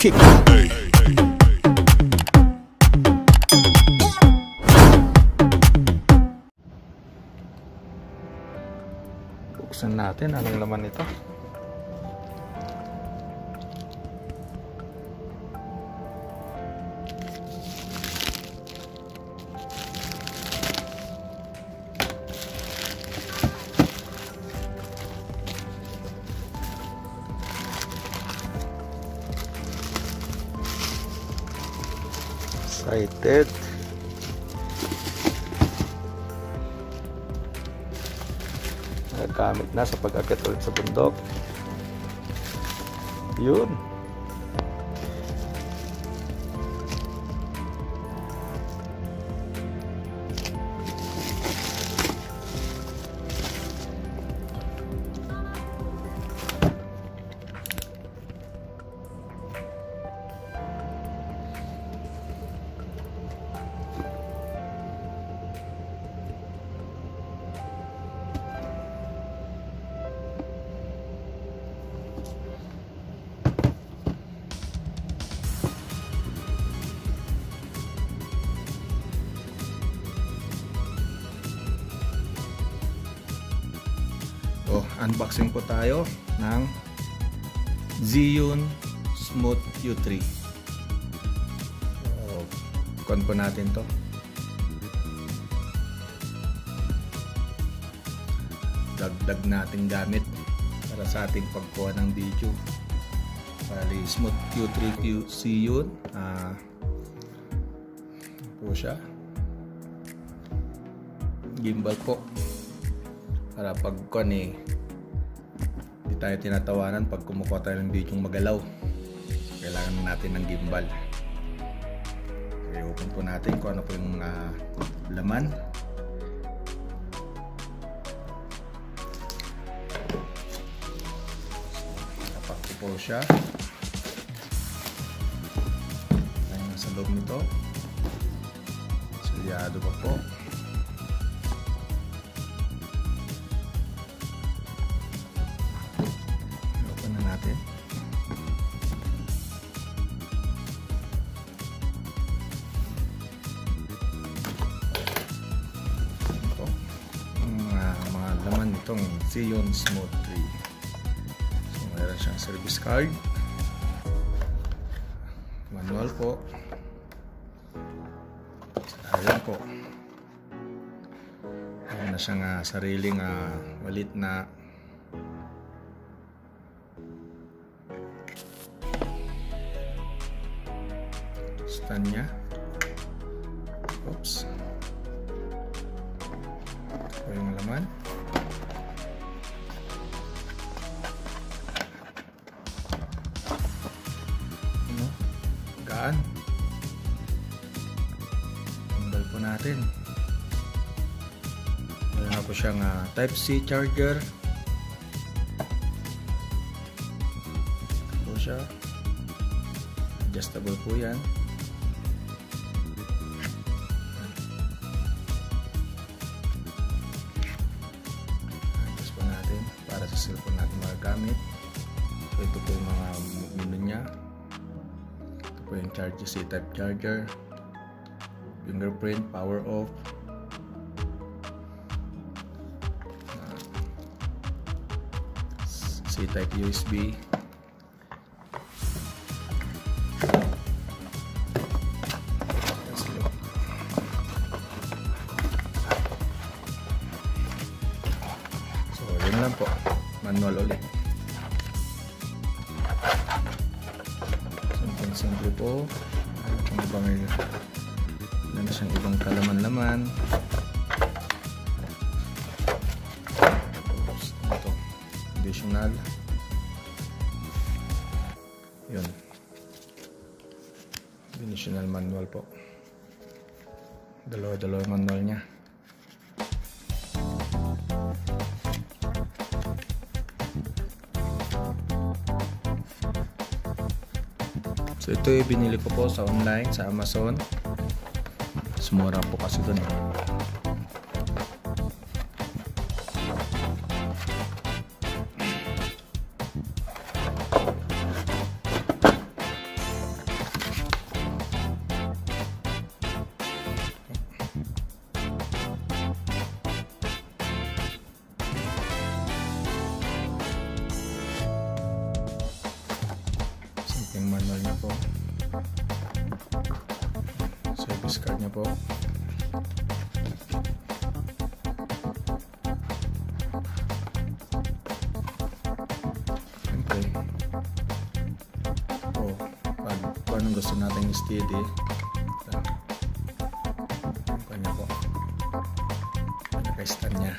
kick. Buksan natin anong laman nito. Excited. Nagagamit na sa pag-akyat ulit sa bundok. Yun. Unboxing po tayo ng Zhiyun Smooth U3. Kon po natin to. Dagdag natin gamit para sa ating pagkuha ng video. Bali Smooth U3 Zhiyun po siya. Gimbal po para pagkuha hindi tayo tinatawanan pag kumukuha tayo ng video magalaw. Kailangan natin ng gimbal. I-open po natin kung ano po yung laman. Tapak po siya. Ayun nasa loob nito. Sulyado pa po. Natin. Ito mga laman nitong Zhiyun Smooth 3. So mayroon siyang service card, manual po, ayan po, mayroon na siyang sariling walit na stand niya. Oops. Ito yung laman. Ano? Gaan. Gimbal po natin. Meron po siyang Type-C charger. Ito po siya. Adjustable po yan. Para sa cellphone natin magagamit. So, ito po yung mga menu nya. Ito po yung C-type charger, fingerprint, power off, C-type USB, lang po, manual ulit. Simple po. Kung ba may na siyang ibang kalaman-laman. Ito, additional. Yun. Additional manual po. Dalawa manual niya. So ito yung binili ko po sa online, sa Amazon. Sumura po kasi dun. po. Okay. Kung anong gusto natin steady, kanya po, naka-stand niya.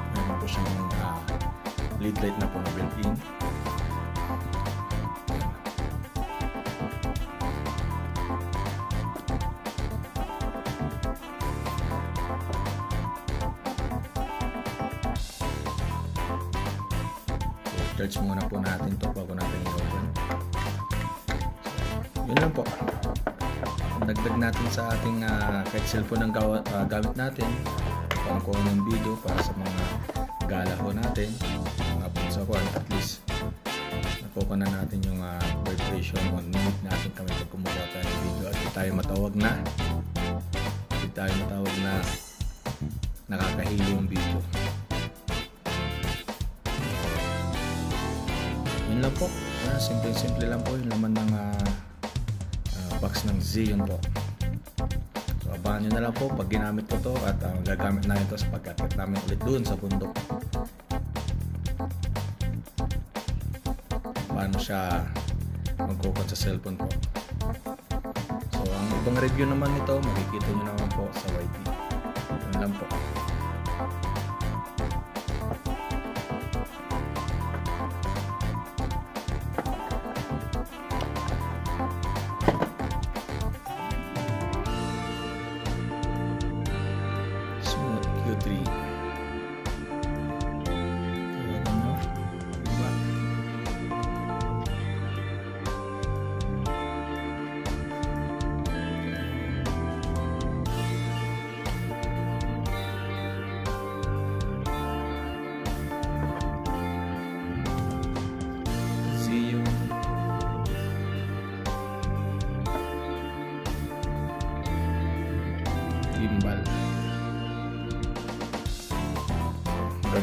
Meron po siyang lead light na po na built-in. Charge muna po natin to bago natin i-open. Yun lang po. Dagdag natin sa ating kahit cellphone ang gamit natin, pangkuha ng video para sa mga gala ho natin, sa kuwan, at least nakuha na natin yung vibration, need natin kami pag kumuha tayo ng video at hindi tayo matawag na nakakahilo yung video. Yun lang po. Simple lang po yung laman ng box ng Z, yun po. So abangan nyo na lang po pag ginamit ko to at gagamit na ito sa pagkakit namin ulit doon sa bundok. Paano siya magkukot sa cellphone po. So ang ibang review naman nito makikita nyo naman po sa YT. Yun lang po. Q3. See you. Gimbal.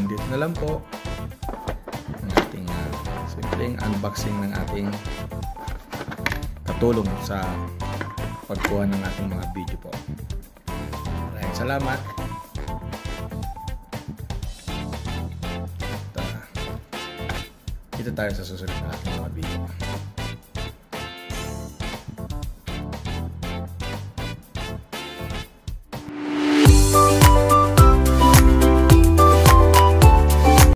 Dito na lang po ang ating simpleng unboxing ng ating katulong sa pagkuha ng ating mga video po. Maraming salamat. At, kita tayo sa susunod na ating mga video.